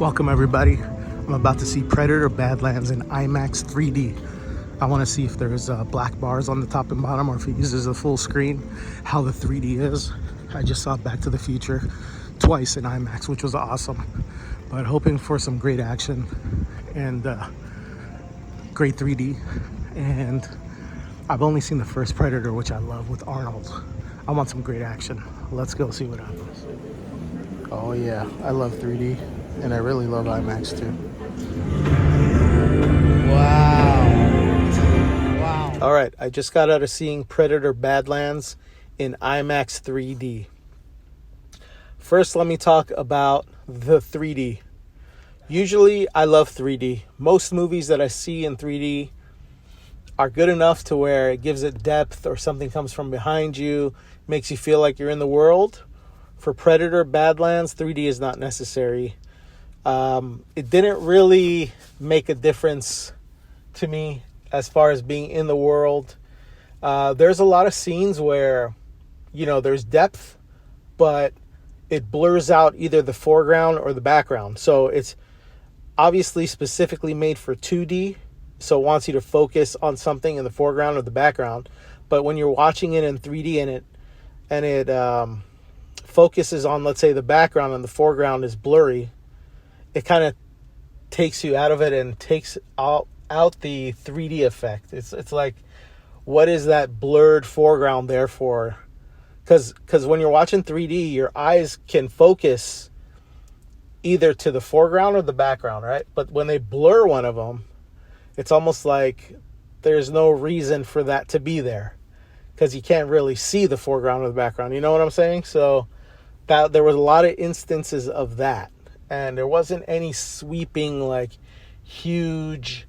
Welcome everybody. I'm about to see Predator Badlands in IMAX 3D. I want to see if there's black bars on the top and bottom, or if it uses a full screen, how the 3D is. I just saw Back to the Future twice in IMAX, which was awesome. But hoping for some great action and great 3D. And I've only seen the first Predator, which I love, with Arnold. I want some great action. Let's go see what happens. Oh yeah, I love 3D, and I really love IMAX too. Wow. All right, I just got out of seeing Predator Badlands in IMAX 3D. First, let me talk about the 3D. Usually, I love 3D. Most movies that I see in 3D are good enough to where it gives it depth, or something comes from behind you, makes you feel like you're in the world. For Predator Badlands, 3D is not necessary. It didn't really make a difference to me as far as being in the world. There's a lot of scenes where, there's depth, but it blurs out either the foreground or the background. So it's obviously specifically made for 2D, so it wants you to focus on something in the foreground or the background. But when you're watching it in 3D and it focuses on, let's say, the background and the foreground is blurry, it kind of takes you out of it and takes out the 3D effect. It's like, what is that blurred foreground there for? Because when you're watching 3D, your eyes can focus either to the foreground or the background, right? But when they blur one of them, it's almost like there's no reason for that to be there, because you can't really see the foreground or the background. You know what I'm saying? So that there was a lot of instances of that, and there wasn't any sweeping, like, huge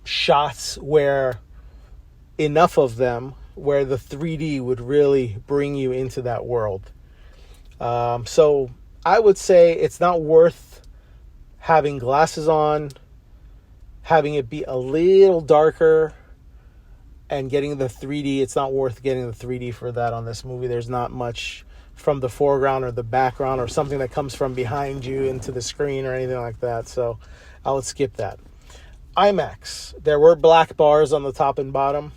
shots where enough of them where the 3D would really bring you into that world. So I would say it's not worth having glasses on, having it be a little darker, and getting the 3D. It's not worth getting the 3D for that on this movie. There's not much from the foreground or the background or something that comes from behind you into the screen or anything like that. So I would skip that. IMAX. There were black bars on the top and bottom.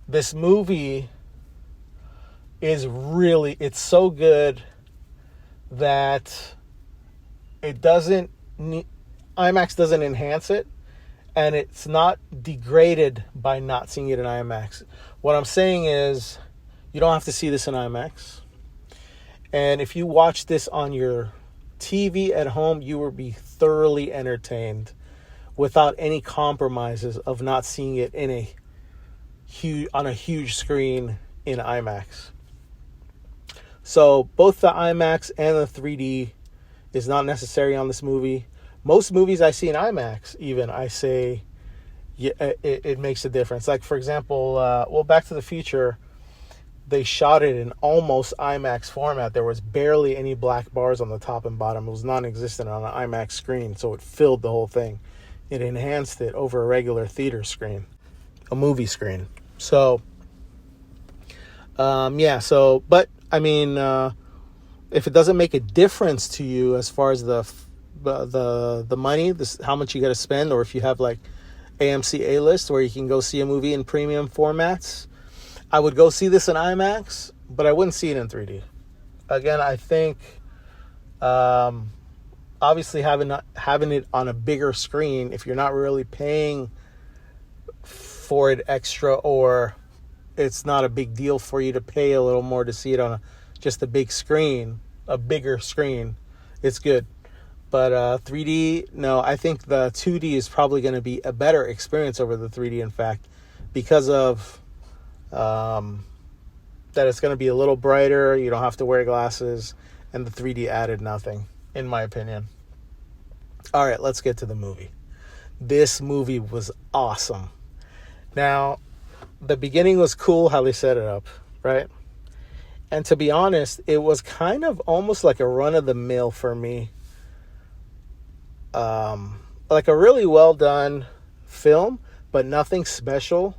This movie is really, it's so good that it doesn't, IMAX doesn't enhance it. And it's not degraded by not seeing it in IMAX. What I'm saying is, you don't have to see this in IMAX. And if you watch this on your TV at home, you will be thoroughly entertained without any compromises of not seeing it on a huge screen in IMAX. So both the IMAX and the 3D is not necessary on this movie. Most movies I see in IMAX, even, I say, yeah, it makes a difference. Like, for example, Back to the Future, they shot it in almost IMAX format. There was barely any black bars on the top and bottom. It was non-existent on an IMAX screen, so it filled the whole thing. It enhanced it over a regular theater screen, a movie screen. So, but, I mean, if it doesn't make a difference to you as far as the money, how much you got to spend, or if you have like AMC A-list where you can go see a movie in premium formats, I would go see this in IMAX, but I wouldn't see it in 3D. Again, I think obviously having it on a bigger screen, if you're not really paying for it extra, or it's not a big deal for you to pay a little more to see it on just a bigger screen, it's good. But 3D, no, I think the 2D is probably going to be a better experience over the 3D, in fact, because of that it's going to be a little brighter, you don't have to wear glasses, and the 3D added nothing, in my opinion. All right, let's get to the movie. This movie was awesome. Now, the beginning was cool how they set it up, right? And to be honest, it was kind of almost like a run-of-the-mill for me. Like a really well done film, but nothing special.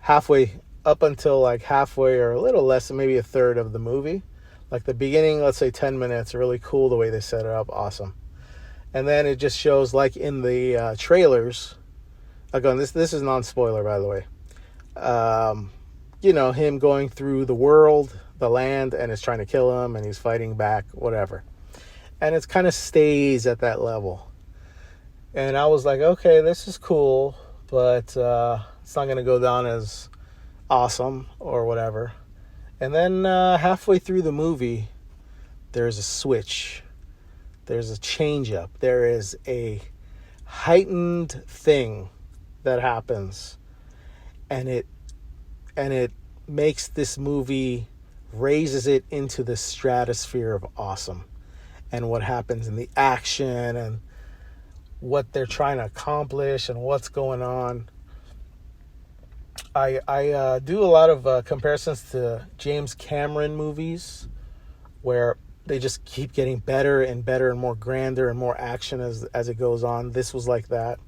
Halfway up until like halfway or a little less than maybe a third of the movie. Like the beginning, let's say 10 minutes, really cool the way they set it up, awesome. And then it just shows, like in the trailers, again, this is non-spoiler, by the way. Him going through the world, the land, and it's trying to kill him, and he's fighting back, whatever. And it kind of stays at that level. And I was like, okay, this is cool, but it's not going to go down as awesome or whatever. And then halfway through the movie, there's a switch. There's a change up. There is a heightened thing that happens. And it makes this movie, raises it into the stratosphere of awesome. And what happens in the action and what they're trying to accomplish and what's going on. I do a lot of comparisons to James Cameron movies where they just keep getting better and better and more grander and more action as it goes on. This was like that.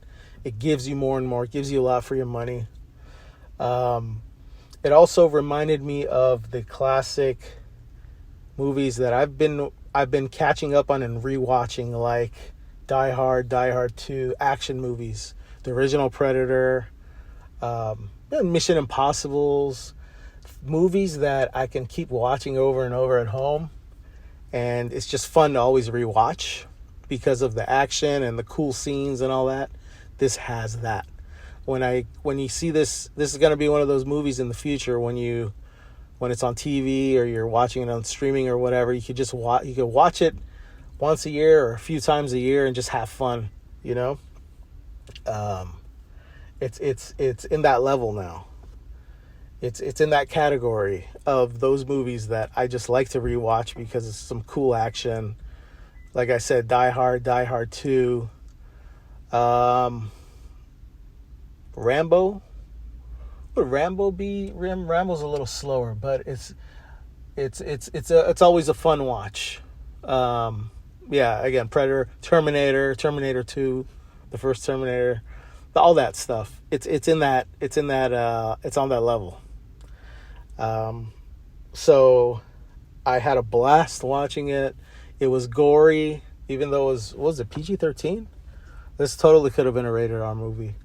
It gives you more and more. It gives you a lot for your money. It also reminded me of the classic movies that I've been catching up on and rewatching, like Die Hard, Die Hard 2, action movies, the original Predator, Mission Impossibles, movies that I can keep watching over and over at home. And it's just fun to always rewatch because of the action and the cool scenes and all that. This has that. When you see this is going to be one of those movies in the future when it's on TV or you're watching it on streaming or whatever, you could watch it once a year or a few times a year and just have fun, It's in that level now. It's in that category of those movies that I just like to rewatch because it's some cool action. Like I said, Die Hard, Die Hard 2, Rambo. Would Rambo be? Rambo's a little slower, but it's always a fun watch. Again, Predator, Terminator 2, the first Terminator, all that stuff. It's on that level. So I had a blast watching it. It was gory, even though what was it, PG-13? This totally could have been a rated R movie.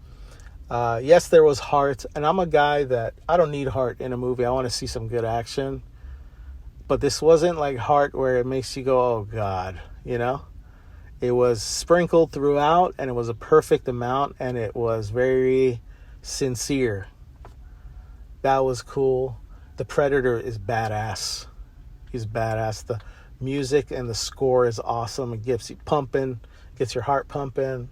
Yes, there was heart, and I'm a guy that I don't need heart in a movie. I want to see some good action. But this wasn't like heart where it makes you go, oh God, It was sprinkled throughout, and it was a perfect amount, and it was very sincere. That was cool. The Predator is badass. He's badass. The music and the score is awesome. It gets you pumping, gets your heart pumping.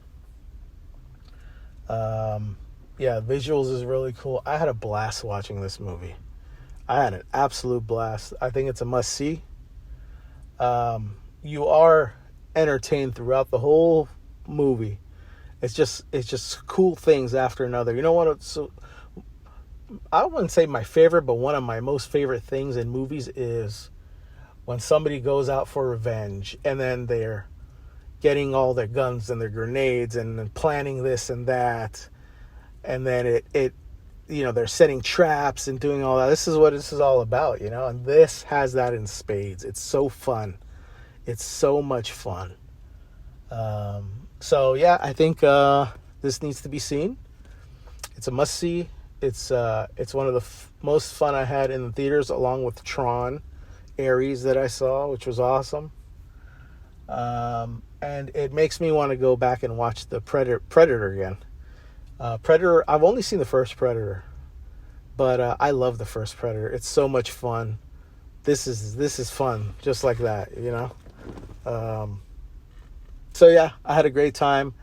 Visuals is really cool. I had a blast watching this movie. I had an absolute blast. I think it's a must-see. You are entertained throughout the whole movie. It's just cool things after another. You know what? So I wouldn't say my favorite, but one of my most favorite things in movies is when somebody goes out for revenge and then they're getting all their guns and their grenades and planning this and that, and then they're setting traps and doing all that. This is what this is all about, and this has that in spades. It's so fun. It's so much fun. I think this needs to be seen. It's a must-see. It's one of the most fun I had in the theaters, along with Tron, Ares that I saw, which was awesome. And it makes me want to go back and watch the Predator again. Predator, I've only seen the first Predator, but I love the first Predator. It's so much fun. This is fun, just like that, I had a great time.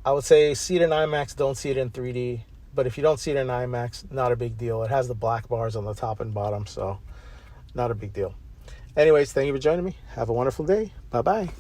I would say see it in IMAX, don't see it in 3D. But if you don't see it in IMAX, not a big deal. It has the black bars on the top and bottom, so not a big deal. Anyways, thank you for joining me. Have a wonderful day. Bye-bye.